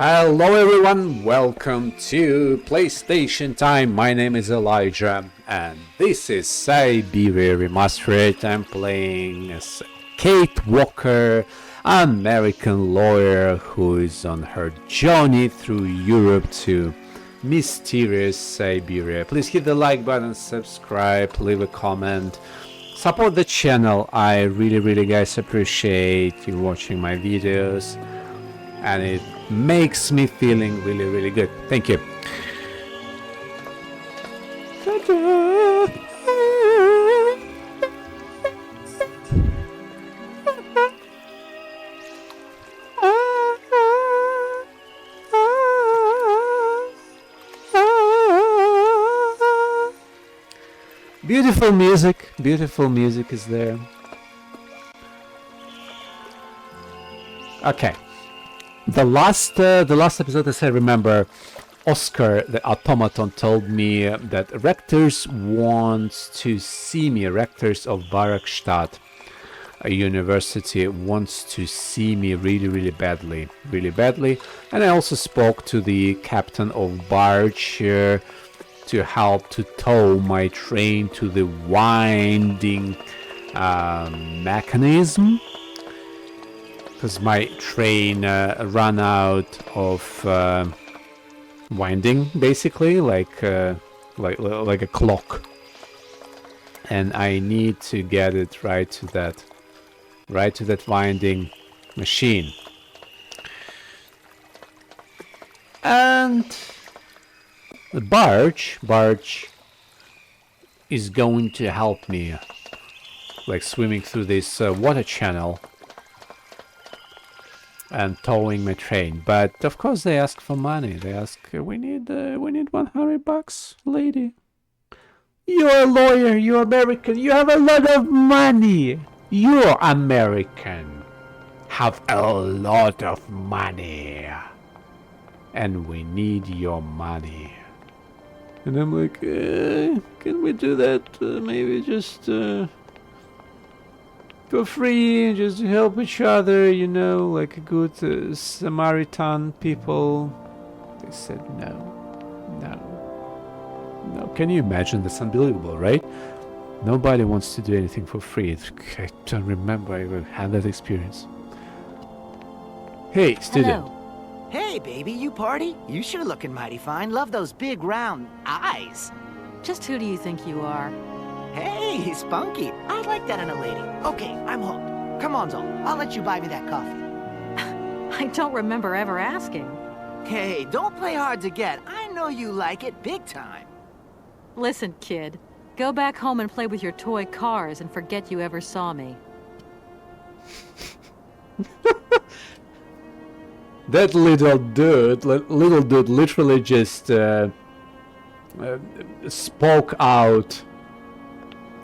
Hello everyone, welcome to PlayStation Time. My name is Elijah and this is Syberia Remastered. I'm playing as Kate Walker, American lawyer who is on her journey through Europe to mysterious Syberia. Please hit the like button, subscribe, leave a comment, support the channel. I really guys appreciate you watching my videos and it makes me feeling really good. Thank you. Beautiful music is there. Okay. The last episode, as I remember, Oscar the automaton told me that rectors wants to see me. Rectors of Barakstadt University wants to see me really badly. And I also spoke to the captain of barge to help to tow my train to the winding mechanism. Because my train ran out of winding, basically, like a clock, and I need to get it right to that winding machine. And the barge is going to help me, like swimming through this water channel and towing my train. But of course they ask for money. They ask, we need $100, lady. You're a lawyer, you're American, you have a lot of money. You're American, have a lot of money, and we need your money. And I'm like, can we do that maybe just for free, just to help each other, you know, like a good Samaritan people? They said no. Can you imagine? That's unbelievable, right? Nobody wants to do anything for free. I don't remember I ever had that experience. Hey, student. Hello. Hey, baby, you party? You sure looking mighty fine. Love those big round eyes. Just who do you think you are? Hey, spunky. I like that in a lady. Okay, I'm hooked. Come on, Zol. I'll let you buy me that coffee. I don't remember ever asking. Hey, don't play hard to get. I know you like it big time. Listen, kid. Go back home and play with your toy cars and forget you ever saw me. That little dude literally just spoke out,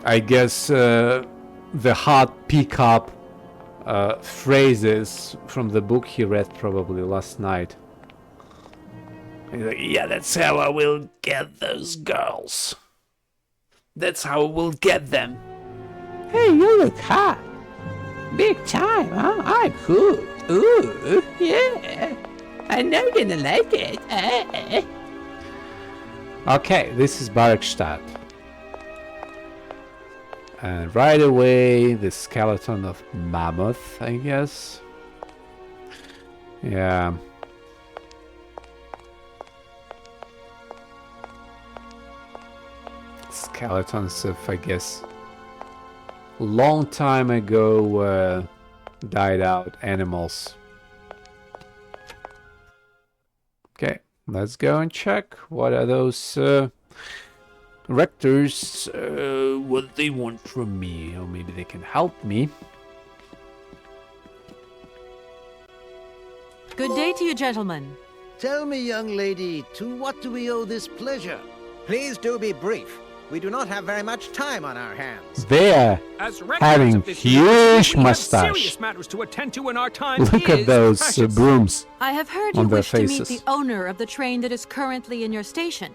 I guess, the hot pickup phrases from the book he read probably last night. He's like, yeah, that's how I will get those girls. That's how we'll get them. Hey, you look hot. Big time, huh? I'm good. Ooh, yeah. I know you're gonna like it. Okay, this is Barakstadt. And right away, the skeleton of mammoth, I guess. Yeah. Skeletons of, I guess, long time ago died out animals. Okay, let's go and check what are those rectors, what they want from me, or maybe they can help me. Good day to you, gentlemen. Tell me, young lady, to what do we owe this pleasure? Please do be brief. We do not have very much time on our hands. They're having huge mustache. Serious matters to attend to in our time. Look at those brooms. I have heard you on their wish to meet faces. the owner of the train that is currently in your station.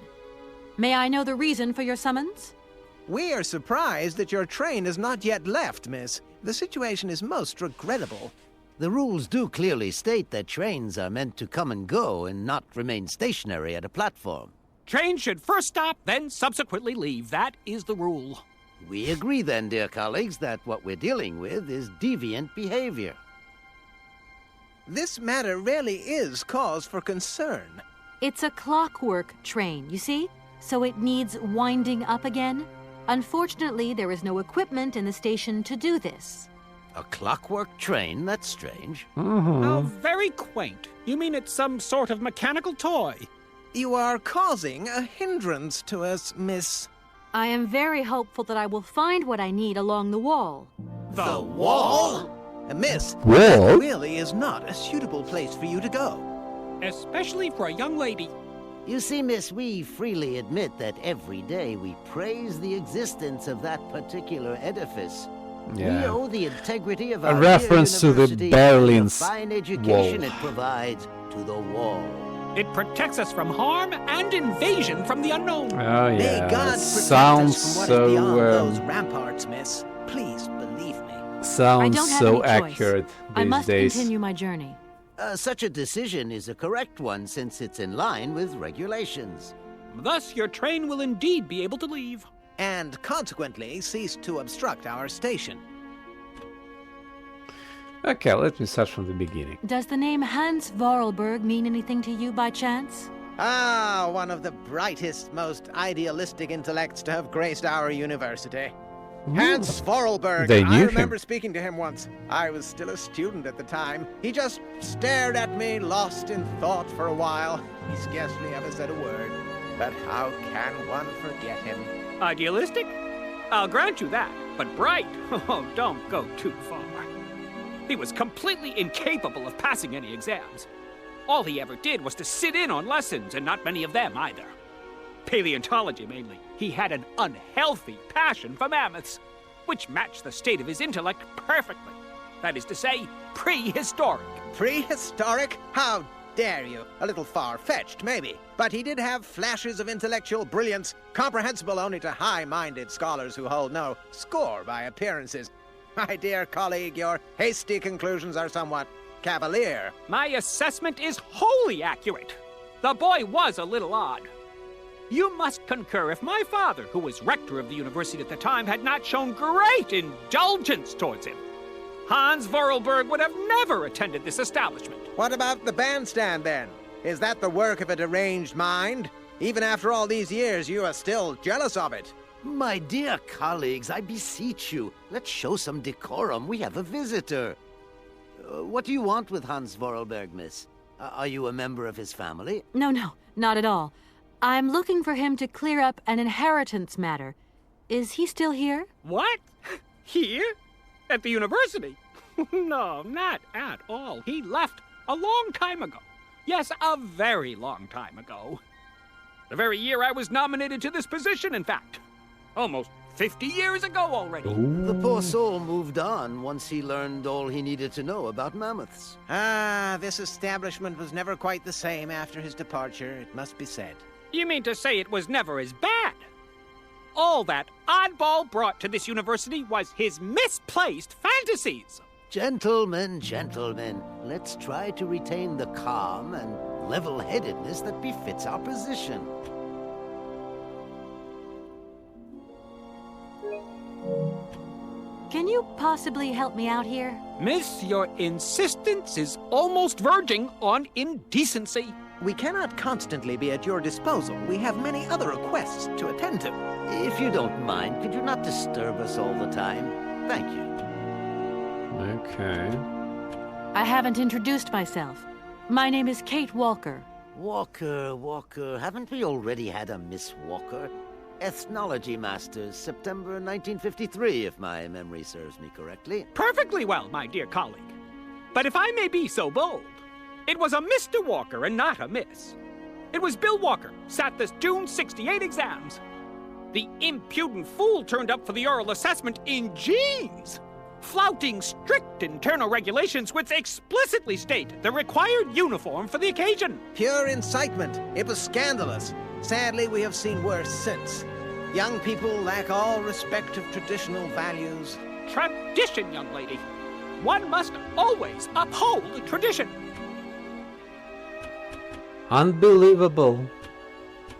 May I know the reason for your summons? We are surprised that your train has not yet left, miss. The situation is most regrettable. The rules do clearly state that trains are meant to come and go and not remain stationary at a platform. Trains should first stop, then subsequently leave. That is the rule. We agree then, dear colleagues, that what we're dealing with is deviant behavior. This matter really is cause for concern. It's a clockwork train, you see? So it needs winding up again. Unfortunately, there is no equipment in the station to do this. A clockwork train? That's strange. How very quaint. You mean it's some sort of mechanical toy? You are causing a hindrance to us, miss. I am very hopeful that I will find what I need along the wall. The wall? Miss, Wall? that really is not a suitable place for you to go. Especially for a young lady. You see, miss, we freely admit that every day we praise the existence of that particular edifice. We Yeah. owe the integrity of A our dear reference to the university Berlin's and the fine education wall. it provides to the wall. It protects us from harm and invasion from the unknown. Oh May yeah. God protect Sounds us from what so is beyond those ramparts, miss. Please believe me. I sounds don't have so any choice. accurate I these must days. continue my journey. Such a decision is a correct one since it's in line with regulations. Thus, your train will indeed be able to leave. And consequently cease to obstruct our station. Okay, let me start from the beginning. Does the name Hans Vorarlberg mean anything to you by chance? Ah, one of the brightest, most idealistic intellects to have graced our university. Hans Vorarlberg. They I knew remember him. speaking to him once. I was still a student at the time. He just stared at me, lost in thought for a while. He scarcely ever said a word. But how can one forget him? Idealistic? I'll grant you that. But bright? Oh, don't go too far. He was completely incapable of passing any exams. All he ever did was to sit in on lessons, and not many of them either. Paleontology, mainly. He had an unhealthy passion for mammoths, which matched the state of his intellect perfectly. That is to say, prehistoric. Prehistoric? How dare you? A little far-fetched, maybe. But he did have flashes of intellectual brilliance, comprehensible only to high-minded scholars who hold no score by appearances. My dear colleague, your hasty conclusions are somewhat cavalier. My assessment is wholly accurate. The boy was a little odd. You must concur if my father, who was rector of the university at the time, had not shown great indulgence towards him. Hans Vorarlberg would have never attended this establishment. What about the bandstand, then? Is that the work of a deranged mind? Even after all these years, you are still jealous of it. My dear colleagues, I beseech you, let's show some decorum. We have a visitor. What do you want with Hans Vorarlberg, miss? Are you a member of his family? No, not at all. I'm looking for him to clear up an inheritance matter. Is he still here? What? Here? At the university? No, not at all. He left a long time ago. Yes, a very long time ago. The very year I was nominated to this position, in fact. Almost 50 years ago already. The poor soul moved on once he learned all he needed to know about mammoths. Ah, this establishment was never quite the same after his departure, it must be said. You mean to say it was never as bad? All that oddball brought to this university was his misplaced fantasies. Gentlemen, let's try to retain the calm and level-headedness that befits our position. Can you possibly help me out here? Miss, your insistence is almost verging on indecency. We cannot constantly be at your disposal. We have many other requests to attend to. If you don't mind, could you not disturb us all the time? Thank you. Okay. I haven't introduced myself. My name is Kate Walker. Walker, haven't we already had a Miss Walker? Ethnology Masters, September 1953, if my memory serves me correctly. Perfectly well, my dear colleague. But if I may be so bold, it was a Mr. Walker and not a Miss. It was Bill Walker, sat the June 68 exams. The impudent fool turned up for the oral assessment in jeans, flouting strict internal regulations which explicitly state the required uniform for the occasion. Pure incitement. It was scandalous. Sadly, we have seen worse since. Young people lack all respect of traditional values. Tradition, young lady. One must always uphold tradition. Unbelievable.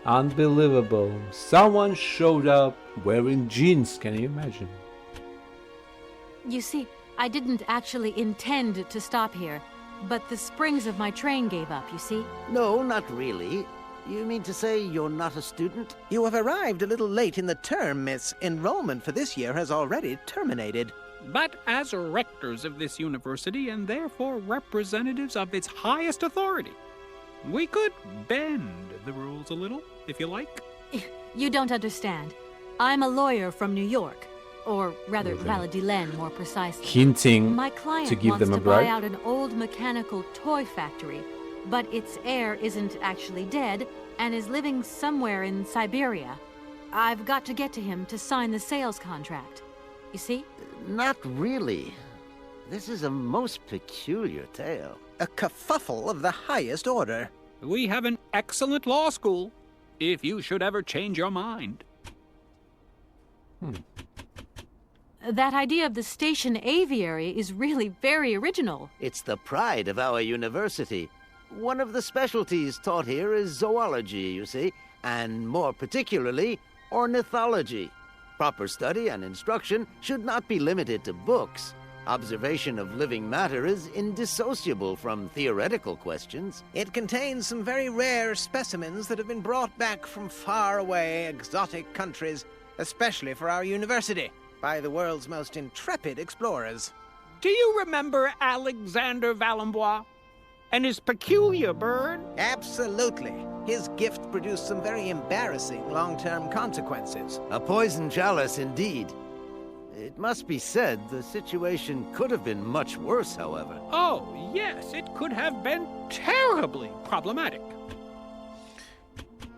Unbelievable. Someone showed up wearing jeans, can you imagine? You see, I didn't actually intend to stop here, but the springs of my train gave up, you see? No, not really. You mean to say you're not a student? You have arrived a little late in the term, miss. Enrollment for this year has already terminated. But as rectors of this university and therefore representatives of its highest authority, we could bend the rules a little, if you like. You don't understand. I'm a lawyer from New York. Or rather, Valladolid, more precisely. Hinting My client to give wants them a to buy bribe. out an old mechanical toy factory, but its heir isn't actually dead and is living somewhere in Syberia. I've got to get to him to sign the sales contract. You see? Not really. This is a most peculiar tale. A kerfuffle of the highest order. We have an excellent law school, if you should ever change your mind. That idea of the station aviary is really very original. It's the pride of our university. One of the specialties taught here is zoology, you see, and more particularly, ornithology. Proper study and instruction should not be limited to books. Observation of living matter is indissociable from theoretical questions. It contains some very rare specimens that have been brought back from faraway, exotic countries, especially for our university, by the world's most intrepid explorers. Do you remember Alexander Valembois and his peculiar bird? Absolutely. His gift produced some very embarrassing long-term consequences. A poison chalice indeed. It must be said the situation could have been much worse, however. Oh, yes, it could have been terribly problematic.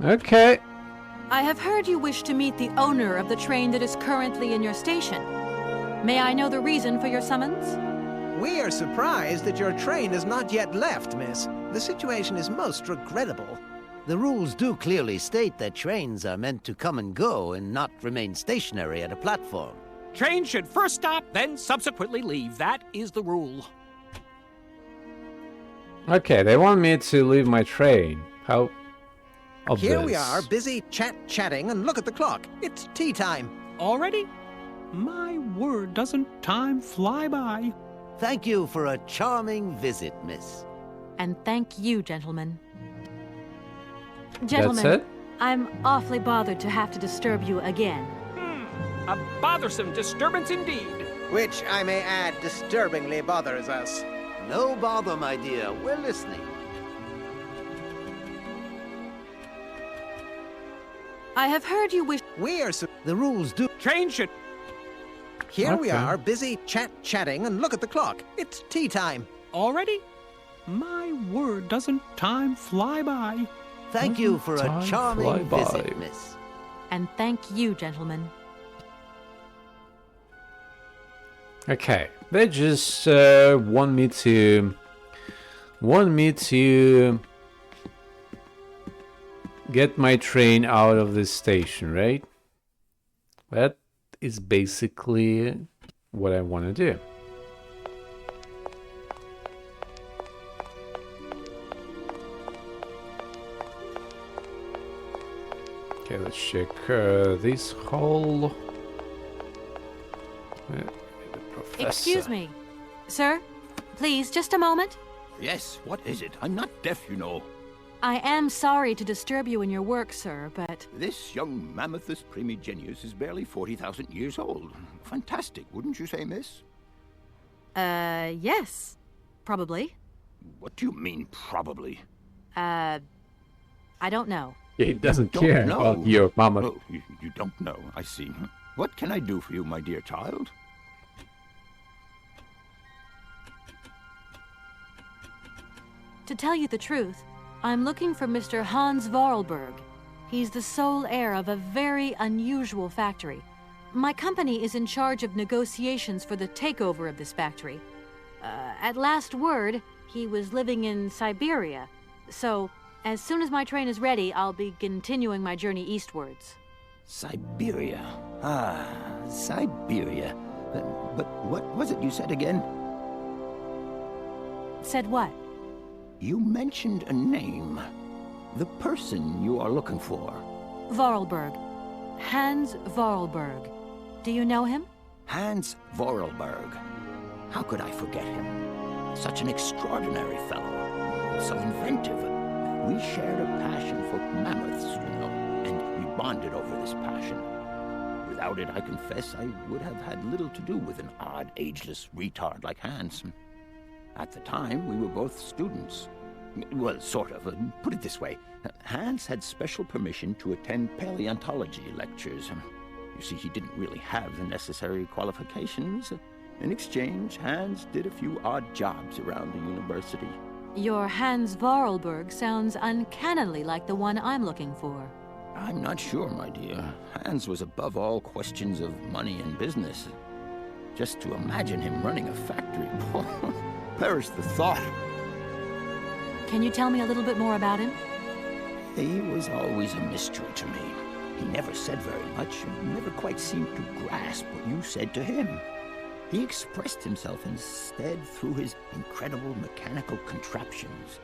Okay. I have heard you wish to meet the owner of the train that is currently in your station. May I know the reason for your summons? We are surprised that your train has not yet left, miss. The situation is most regrettable. The rules do clearly state that trains are meant to come and go and not remain stationary at a platform. Train should first stop, then subsequently leave. That is the rule. Okay, they want me to leave my train. How obvious. Here we are, busy chatting, and look at the clock. It's tea time. Already? My word, doesn't time fly by? Thank you for a charming visit, miss. And thank you, gentlemen. Gentlemen, That's it? I'm awfully bothered to have to disturb you again. A bothersome disturbance indeed. Which, I may add, disturbingly bothers us. No bother, my dear. We're listening. I have heard you wish... We are The rules do... Train should... Here we Okay. are, busy chatting, and look at the clock. It's tea time. Already? My word, doesn't time fly by? Thank you for a Time charming fly by. visit, miss. And thank you, gentlemen. Okay, they just want me to get my train out of this station, right? That is basically what I want to do. Okay, let's check this hole. Excuse me. Sir, please, just a moment. Yes, what is it? I'm not deaf, you know. I am sorry to disturb you in your work, sir, but... This young mammothus primigenius is barely 40,000 years old. Fantastic, wouldn't you say, miss? Yes. Probably. What do you mean, probably? I don't know. He doesn't Don't care know. about your mama. Oh, you don't know, I see. What can I do for you, my dear child? To tell you the truth, I'm looking for Mr. Hans Vorarlberg. He's the sole heir of a very unusual factory. My company is in charge of negotiations for the takeover of this factory. At last word, he was living in Syberia. So, as soon as my train is ready, I'll be continuing my journey eastwards. Siberia. Ah, Siberia. But what was it you said again? Said what? You mentioned a name. The person you are looking for. Vorarlberg. Hans Vorarlberg. Do you know him? Hans Vorarlberg. How could I forget him? Such an extraordinary fellow. So inventive. We shared a passion for mammoths, you know, and we bonded over this passion. Without it, I confess, I would have had little to do with an odd, ageless retard like Hans. At the time, we were both students. Well, sort of. Put it this way. Hans had special permission to attend paleontology lectures. You see, he didn't really have the necessary qualifications. In exchange, Hans did a few odd jobs around the university. Your Hans Vorarlberg sounds uncannily like the one I'm looking for. I'm not sure, my dear. Hans was above all questions of money and business. Just to imagine him running a factory, perish the thought. Can you tell me a little bit more about him? He was always a mystery to me. He never said very much, never quite seemed to grasp what you said to him. He expressed himself instead through his incredible mechanical contraptions.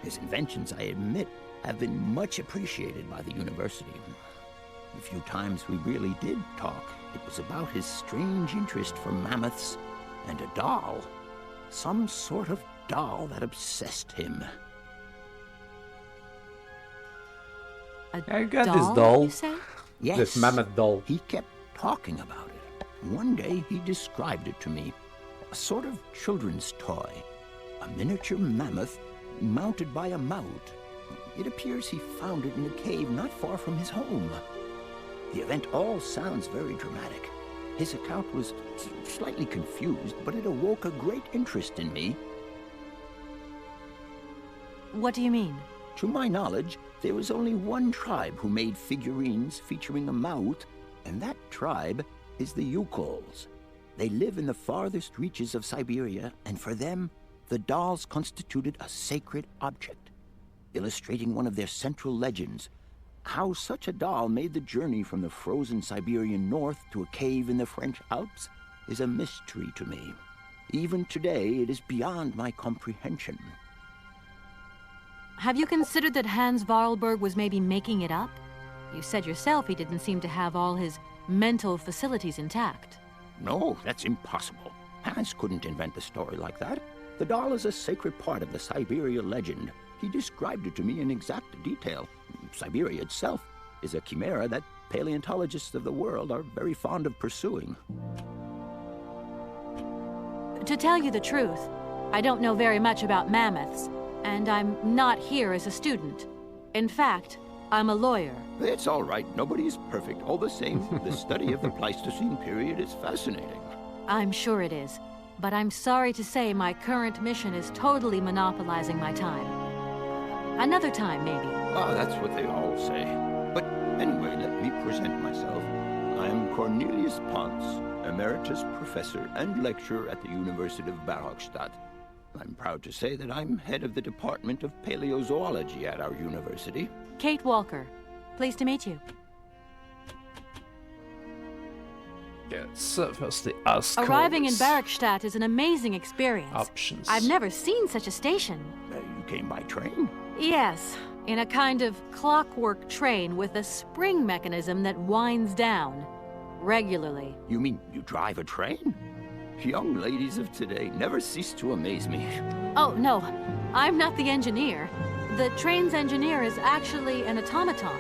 His inventions, I admit, have been much appreciated by the university. The few times we really did talk, it was about his strange interest for mammoths and a doll. Some sort of doll that obsessed him. I got doll, this doll. you say? Yes. This mammoth doll. He kept talking about it. One day he described it to me. A sort of children's toy. A miniature mammoth mounted by a mount. It appears he found it in a cave not far from his home. The event all sounds very dramatic. His account was slightly confused, but it awoke a great interest in me. What do you mean? To my knowledge, there was only one tribe who made figurines featuring a mouth, and that tribe is the Yukols. They live in the farthest reaches of Siberia, and for them, the dolls constituted a sacred object, illustrating one of their central legends. How such a doll made the journey from the frozen Siberian north to a cave in the French Alps is a mystery to me. Even today, it is beyond my comprehension. Have you considered that Hans Vorarlberg was maybe making it up? You said yourself he didn't seem to have all his mental facilities intact. No, that's impossible. Hans couldn't invent a story like that. The doll is a sacred part of the Syberia legend. He described it to me in exact detail. Siberia itself is a chimera that paleontologists of the world are very fond of pursuing. To tell you the truth, I don't know very much about mammoths, and I'm not here as a student. In fact, I'm a lawyer. It's all right. Nobody is perfect. All the same, the study of the Pleistocene period is fascinating. I'm sure it is, but I'm sorry to say my current mission is totally monopolizing my time. Another time, maybe. Ah, that's what they all say. But anyway, let me present myself. I am Cornelius Ponce, Emeritus Professor and Lecturer at the University of Barrockstadt. I'm proud to say that I'm head of the Department of Paleozoology at our university. Kate Walker. Pleased to meet you. Yeah, so firstly, ask Arriving in Barrockstadt is an amazing experience. options. I've never seen such a station. You came by train? Yes, in a kind of clockwork train with a spring mechanism that winds down regularly. You mean you drive a train? Young ladies of today never cease to amaze me. Oh, no, I'm not the engineer. The train's engineer is actually an automaton.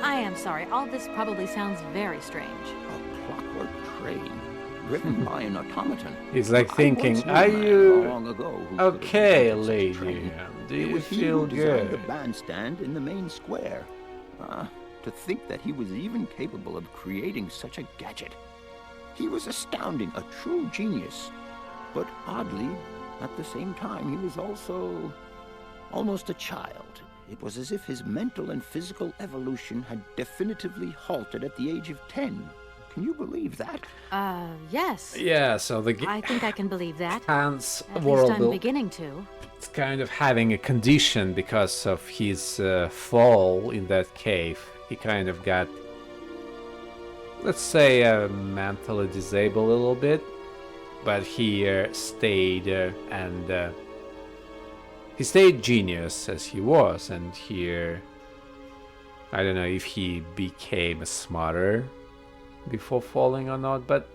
I am sorry, all this probably sounds very strange. A clockwork train driven by an automaton. He's like I thinking, once knew are a man you long ago who okay, could have lady? such a train. Do It you was he feel who designed the good? bandstand in the main square. To think that he was even capable of creating such a gadget. He was astounding, a true genius. But oddly, at the same time, he was also almost a child. It was as if his mental and physical evolution had definitively halted at the age of 10. Can you believe that? Yes. Yeah, so the I think I can believe that. Hans At least I'm Vorarlberg beginning to. is kind of having a condition because of his fall in that cave. He kind of got, let's say, mentally disabled a little bit, but he stayed and he stayed genius as he was, and here I don't know if he became smarter before falling or not, but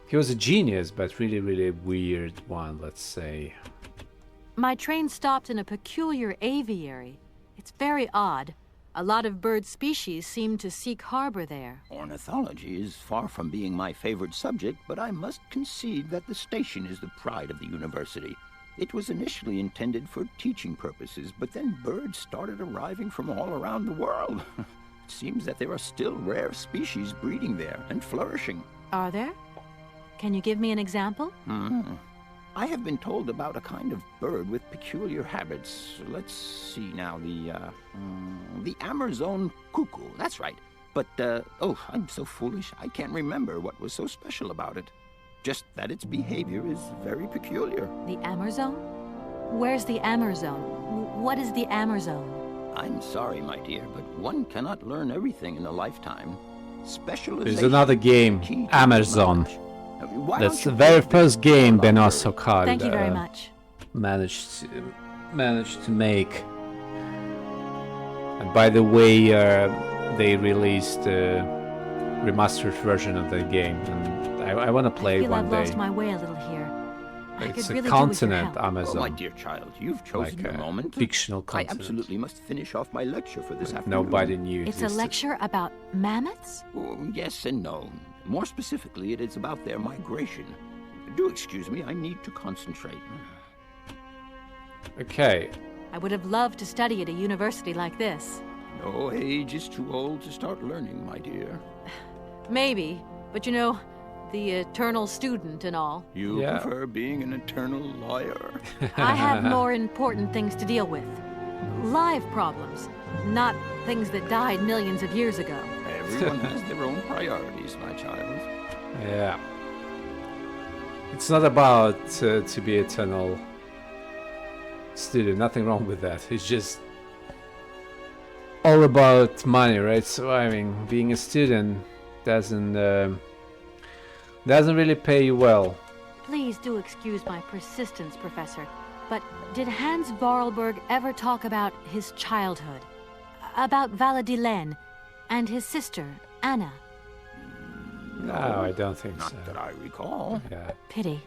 he was a genius, but really weird one, let's say. My train stopped in a peculiar aviary. It's very odd. A lot of bird species seem to seek harbor there. Ornithology is far from being my favorite subject, but I must concede that the station is the pride of the university. It was initially intended for teaching purposes, but then birds started arriving from all around the world. It seems that there are still rare species breeding there and flourishing. Are there? Can you give me an example? I have been told about a kind of bird with peculiar habits. Let's see now, the Amazon cuckoo, that's right. But, oh, I'm so foolish, I can't remember what was so special about it. Just that its behavior is very peculiar. The Amazon? Where's the Amazon? What is the Amazon? I'm sorry, my dear, but one cannot learn everything in a lifetime. Specialization. There's another game, key to Amazon. knowledge. Why That's don't the you very take first this game for a Benoit long Sokal Thank you very much. managed to make. And by the way, they released a remastered version of the game, and I want to play I feel one I've day. lost my way a little here. I It's could a really continent, do with your help. Oh, my Amazon, dear child, you've chosen like your a moment. fictional I continent. absolutely must finish off my lecture for this afternoon. Nobody knew It's a existed. lecture about mammoths? Oh, yes and no. More specifically, it is about their migration. Do excuse me, I need to concentrate. Okay, I would have loved to study at a university like this. No age is too old to start learning, my dear. Maybe, but you know, the eternal student and all. You Yeah. prefer being an eternal lawyer? I have more important things to deal with. Live problems, not things that died millions of years ago. Everyone has their own priorities, my child. yeah. It's not about to be eternal student. Nothing wrong with that. It's just all about money, right? So I mean, being a student doesn't really pay you well. Please do excuse my persistence, Professor, but did Hans Vorarlberg ever talk about his childhood? About Valadilene and his sister, Anna? No, I don't think Not so. that I recall. Yeah. Pity.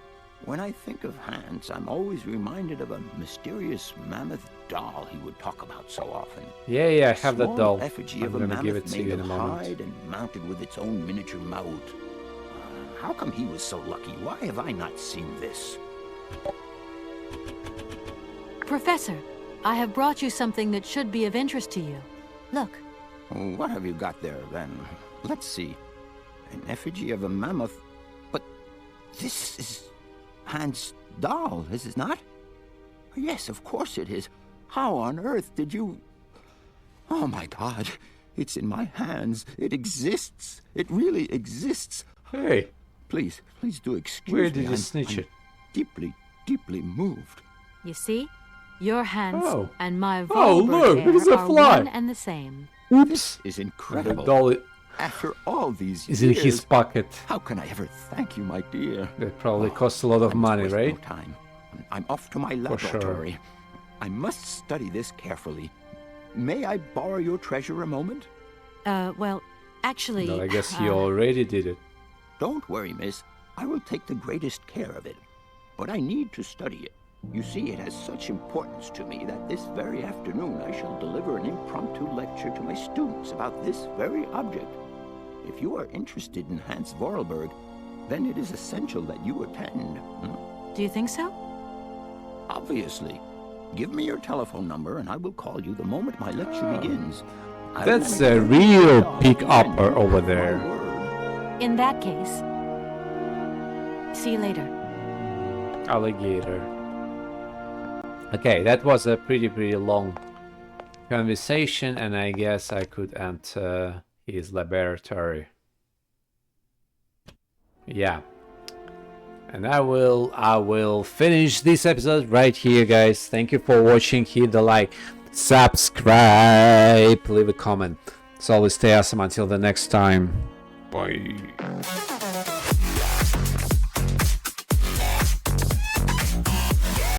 When I think of Hans, I'm always reminded of a mysterious mammoth doll he would talk about so often. Yeah, I have that Small doll. effigy I'm of a gonna give mammoth it to made you in a of moment. hide and mounted with its own miniature mouth. How come he was so lucky? Why have I not seen this? Professor, I have brought you something that should be of interest to you. Look. What have you got there, then? Let's see. An effigy of a mammoth. But this is Hans' doll, is it not? Yes, of course it is. How on earth did you... Oh, my God. It's in my hands. It exists. It really exists. Hey, Please do excuse where me. did you I'm snitch it? deeply moved. You see? Your hands Oh. and my Oh, Vorarlberg look, heir it's a are fly. one and the same. Oops. Is The incredible. doll After all these is years, in his pocket. how can I ever thank you, my dear? That probably costs a lot of I must money, waste right? No time. I'm off to my For sure. laboratory. I must study this carefully. May I borrow your treasure a moment? Well, actually... No, I guess you already did it. Don't worry, miss. I will take the greatest care of it. But I need to study it. You see, it has such importance to me that this very afternoon I shall deliver an impromptu lecture to my students about this very object. If you are interested in Hans Vorarlberg, then it is essential that you attend. Do you think so? Obviously. Give me your telephone number and I will call you the moment my lecture begins. I That's will a make real sure pick-upper you over have my there. word. In that case... See you later. Alligator. Okay, that was a pretty long conversation, and I guess I could enter his laboratory. Yeah. And I will finish this episode right here, guys. Thank you for watching. Hit the like, subscribe, leave a comment. So always stay awesome until the next time. Bye.